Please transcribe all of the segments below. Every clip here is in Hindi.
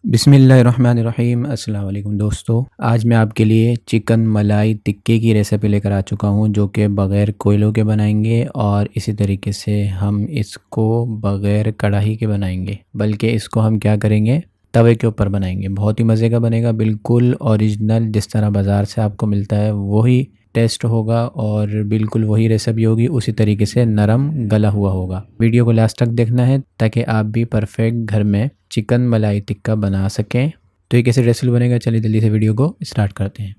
बिस्मिल्लाहिर्रहमानिर्रहीम। अस्सलाम वालेकुम दोस्तों, आज मैं आपके लिए चिकन मलाई टिक्के की रेसिपी लेकर आ चुका हूं, जो कि बग़ैर कोयलों के बनाएंगे और इसी तरीके से हम इसको बग़ैर कढ़ाई के बनाएंगे, बल्कि इसको हम क्या करेंगे, तवे के ऊपर बनाएंगे। बहुत ही मज़े का बनेगा, बिल्कुल ओरिजिनल जिस तरह बाज़ार से आपको मिलता है वही टेस्ट होगा और बिल्कुल वही रेसिपी होगी, उसी तरीके से नरम गला हुआ होगा। वीडियो को लास्ट तक देखना है ताकि आप भी परफेक्ट घर में चिकन मलाई टिक्का बना सकें। तो ये कैसे रेसिपी बनेगा, चलिए जल्दी से वीडियो को स्टार्ट करते हैं।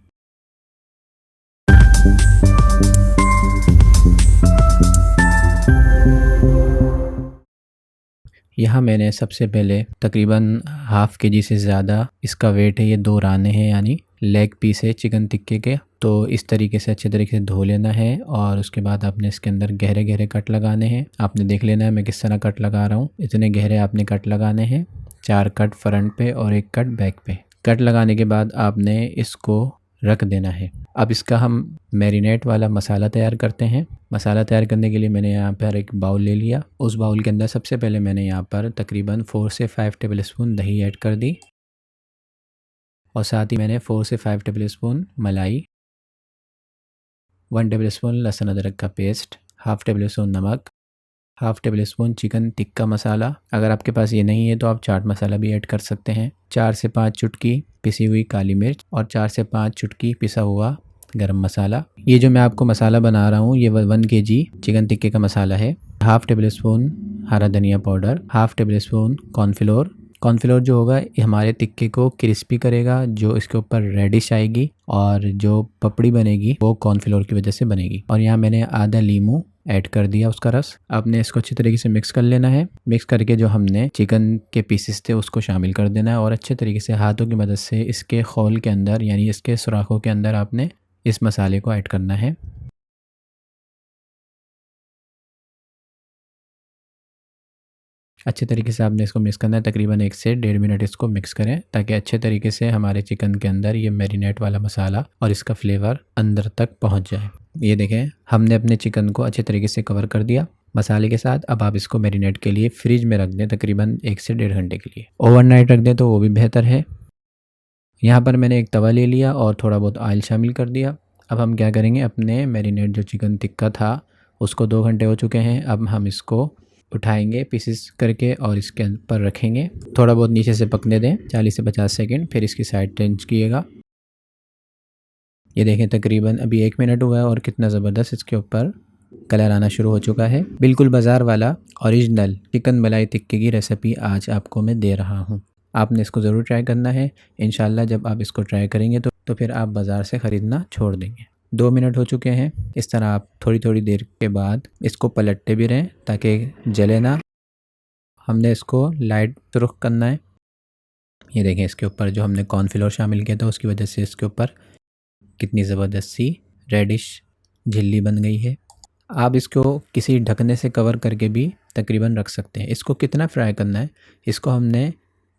यहाँ मैंने सबसे पहले तकरीबन हाफ़ के जी से ज़्यादा इसका वेट है, ये 2 राने हैं यानी लेग पीस है चिकन टिक्के के। तो इस तरीके से अच्छे तरीके से धो लेना है और उसके बाद आपने इसके अंदर गहरे गहरे कट लगाने हैं। आपने देख लेना है मैं किस तरह कट लगा रहा हूँ, इतने गहरे आपने कट लगाने हैं। 4 कट फ्रंट पे और 1 कट बैक पे। कट लगाने के बाद आपने इसको रख देना है। अब इसका हम मैरिनेट वाला मसाला तैयार करते हैं। मसाला तैयार करने के लिए मैंने यहाँ पर एक बाउल ले लिया। उस बाउल के अंदर सबसे पहले मैंने यहाँ पर तकरीबन 4 से 5 टेबल स्पून दही ऐड कर दी और साथ ही मैंने 4 से 5 टेबल स्पून मलाई, 1 टेबल स्पून लहसुन अदरक का पेस्ट, हाफ़ टेबल स्पून नमक, half tablespoon chicken tikka masala. अगर आपके पास ये नहीं है तो आप चाट मसाला भी ऐड कर सकते हैं। 4 से 5 चुटकी पिसी हुई काली मिर्च और 4 से 5 चुटकी पिसा हुआ गरम मसाला। ये जो मैं आपको मसाला बना रहा हूँ ये 1 kg चिकन टिक्के का मसाला है। हाफ़ टेबल स्पून हरा धनिया powder, half table spoon cornflour. Cornflour जो होगा ये हमारे टिक्के को क्रिस्पी करेगा, जो इसके ऊपर रेडिश आएगी और जो पपड़ी बनेगी वो कॉर्नफ्लोर की वजह से बनेगी। और यहाँ मैंने आधा लीमू ऐड कर दिया उसका रस। आपने इसको अच्छी तरीके से मिक्स कर लेना है। मिक्स करके जो हमने चिकन के पीसेस थे उसको शामिल कर देना है और अच्छे तरीके से हाथों की मदद से इसके खोल के अंदर यानी इसके सुराखों के अंदर आपने इस मसाले को ऐड करना है। अच्छे तरीके से आपने इसको मिक्स करना है, तकरीबन 1 से 1.5 मिनट इसको मिक्स करें ताकि अच्छे तरीके से हमारे चिकन के अंदर ये मैरिनेट वाला मसाला और इसका फ्लेवर अंदर तक पहुंच जाए। ये देखें हमने अपने चिकन को अच्छे तरीके से कवर कर दिया मसाले के साथ। अब आप इसको मैरिनेट के लिए फ्रिज में रख दें तकरीबन 1 से 1.5 घंटे के लिए। ओवरनाइट रख दें तो वो भी बेहतर है। यहाँ पर मैंने एक तवा ले लिया और थोड़ा बहुत ऑयल शामिल कर दिया। अब हम क्या करेंगे, अपने मैरिनेट जो चिकन टिक्का था उसको 2 घंटे हो चुके हैं। अब हम इसको उठाएंगे पीसेस करके और इसके ऊपर रखेंगे। थोड़ा बहुत नीचे से पकने दें 40 से 50 सेकंड, फिर इसकी साइड चेंज कीजिएगा। ये देखें तकरीबन अभी 1 मिनट हुआ है और कितना ज़बरदस्त इसके ऊपर कलर आना शुरू हो चुका है। बिल्कुल बाज़ार वाला ओरिजिनल चिकन मलाई टिक्के की रेसिपी आज आपको मैं दे रहा हूँ। आपने इसको ज़रूर ट्राई करना है। इंशाल्लाह जब आप इसको ट्राई करेंगे तो फिर आप बाज़ार से ख़रीदना छोड़ देंगे। 2 मिनट हो चुके हैं। इस तरह आप थोड़ी थोड़ी देर के बाद इसको पलटते भी रहें ताकि जले ना। हमने इसको लाइट सुर्ख करना है। ये देखें इसके ऊपर जो हमने कॉर्नफ्लोर शामिल किया था उसकी वजह से इसके ऊपर कितनी ज़बरदस्त सी रेडिश झिल्ली बन गई है। आप इसको किसी ढकने से कवर करके भी तकरीबन रख सकते हैं। इसको कितना फ्राई करना है, इसको हमने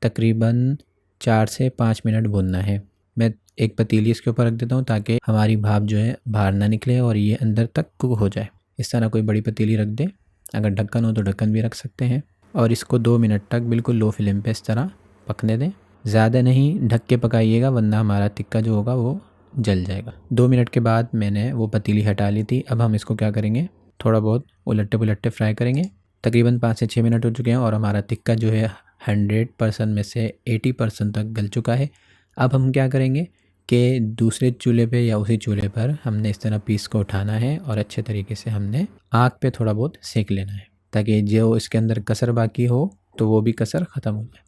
तकरीबन 4 से 5 मिनट भूनना है। मैं एक पतीली इसके ऊपर रख देता हूँ ताकि हमारी भाप जो है बाहर ना निकले और ये अंदर तक कुक हो जाए। इस तरह कोई बड़ी पतीली रख दें, अगर ढक्कन हो तो ढक्कन भी रख सकते हैं। और इसको 2 मिनट तक बिल्कुल लो फ्लेम पे इस तरह पकने दें। ज़्यादा नहीं ढक के पकाइएगा वरना हमारा टिक्का जो होगा वो जल जाएगा। 2 मिनट के बाद मैंने वो पतीली हटा ली थी। अब हम इसको क्या करेंगे, थोड़ा बहुत उलट्टे पुलट्टे फ्राई करेंगे। तकरीबन 5 से 6 मिनट हो चुके हैं और हमारा टिक्का जो है 100% में से 80% तक गल चुका है। अब हम क्या करेंगे कि दूसरे चूल्हे पे या उसी चूल्हे पर हमने इस तरह पीस को उठाना है और अच्छे तरीके से हमने आग पे थोड़ा बहुत सेक लेना है ताकि जो इसके अंदर कसर बाकी हो तो वो भी कसर ख़त्म हो जाए।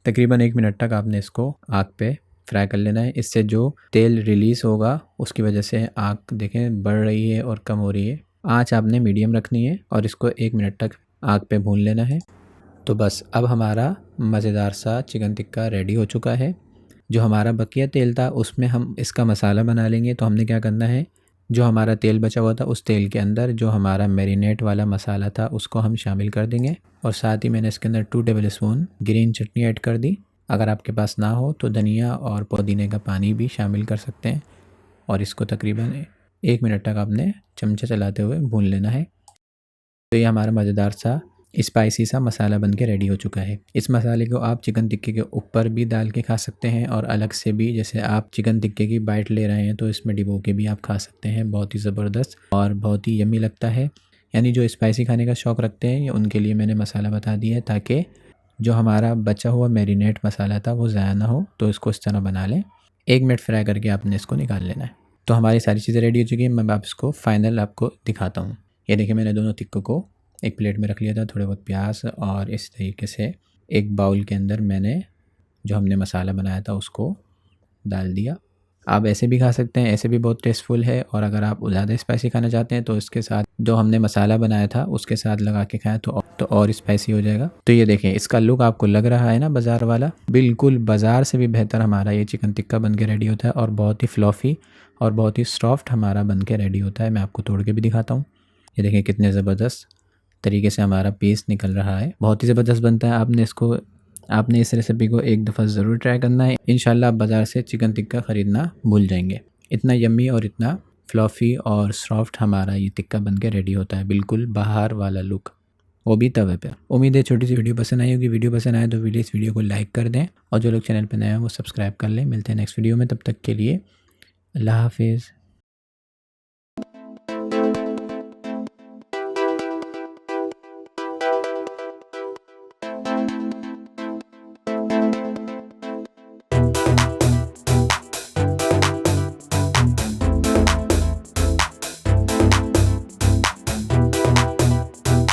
तकरीबन 1 मिनट तक आपने इसको आग पे फ्राई कर लेना है। इससे जो तेल रिलीज़ होगा उसकी वजह से आग देखें बढ़ रही है और कम हो रही है। आँच आपने मीडियम रखनी है और इसको 1 मिनट तक आग पे भून लेना है। तो बस अब हमारा मज़ेदार सा चिकन टिक्का रेडी हो चुका है। जो हमारा बकिया तेल था उसमें हम इसका मसाला बना लेंगे। तो हमने क्या करना है, जो हमारा तेल बचा हुआ था उस तेल के अंदर जो हमारा मैरिनेट वाला मसाला था उसको हम शामिल कर देंगे और साथ ही मैंने इसके अंदर 2 टेबल स्पून ग्रीन चटनी ऐड कर दी। अगर आपके पास ना हो तो धनिया और पुदीने का पानी भी शामिल कर सकते हैं और इसको तकरीबन 1 मिनट तक आपने चमचा चलाते हुए भून लेना है। तो ये हमारा मज़ेदार सा स्पाइसी सा मसाला बन के रेडी हो चुका है। इस मसाले को आप चिकन टिक्के के ऊपर भी डाल के खा सकते हैं और अलग से भी, जैसे आप चिकन टिक्के की बाइट ले रहे हैं तो इसमें डिबो के भी आप खा सकते हैं। बहुत ही ज़बरदस्त और बहुत ही यम्मी लगता है। यानी जो स्पाइसी खाने का शौक़ रखते हैं, ये उनके लिए मैंने मसाला बता दिया है, ताकि जो हमारा बचा हुआ मैरिनेट मसाला था वो ज़ाया ना हो। तो इसको इस तरह बना लें, 1 मिनट फ्राई करके आपने इसको निकाल लेना है। तो हमारी सारी चीज़ें रेडी हो चुकी हैं। मैं आप इसको फाइनल आपको दिखाता हूँ। ये देखिए, मैंने दोनों टिक्कों को एक प्लेट में रख लिया था, थोड़े बहुत प्याज, और इस तरीके से एक बाउल के अंदर मैंने जो हमने मसाला बनाया था उसको डाल दिया। आप ऐसे भी खा सकते हैं, ऐसे भी बहुत टेस्टफुल है। और अगर आप ज़्यादा स्पाइसी खाना चाहते हैं तो इसके साथ जो हमने मसाला बनाया था उसके साथ लगा के खाएं तो और स्पाइसी हो जाएगा। तो ये देखें, इसका लुक आपको लग रहा है ना बाज़ार वाला, बिल्कुल बाज़ार से भी बेहतर हमारा ये चिकन टिक्का बन के रेडी होता है और बहुत ही फ्लॉफ़ी और बहुत ही सॉफ्ट हमारा बन के रेडी होता है। मैं आपको तोड़ के भी दिखाता हूँ। ये देखें कितने ज़बरदस्त तरीके से हमारा पीस निकल रहा है, बहुत ही ज़बरदस्त बनता है। आपने इस रेसिपी को एक दफ़ा ज़रूर ट्राई करना है। इंशाल्लाह आप बाज़ार से चिकन टिक्का ख़रीदना भूल जाएंगे। इतना यम्मी और इतना फ्लॉफ़ी और सॉफ्ट हमारा ये टिक्का बन के रेडी होता है, बिल्कुल बाहर वाला लुक, वो भी तवे पे। उम्मीद है छोटी सी वीडियो पसंद आई होगी। वीडियो पसंद आए तो इस वीडियो को लाइक कर दें और जो लोग चैनल पर नए हैं वो सब्सक्राइब कर लें। मिलते हैं नेक्स्ट वीडियो में, तब तक के लिए अल्लाह हाफिज़।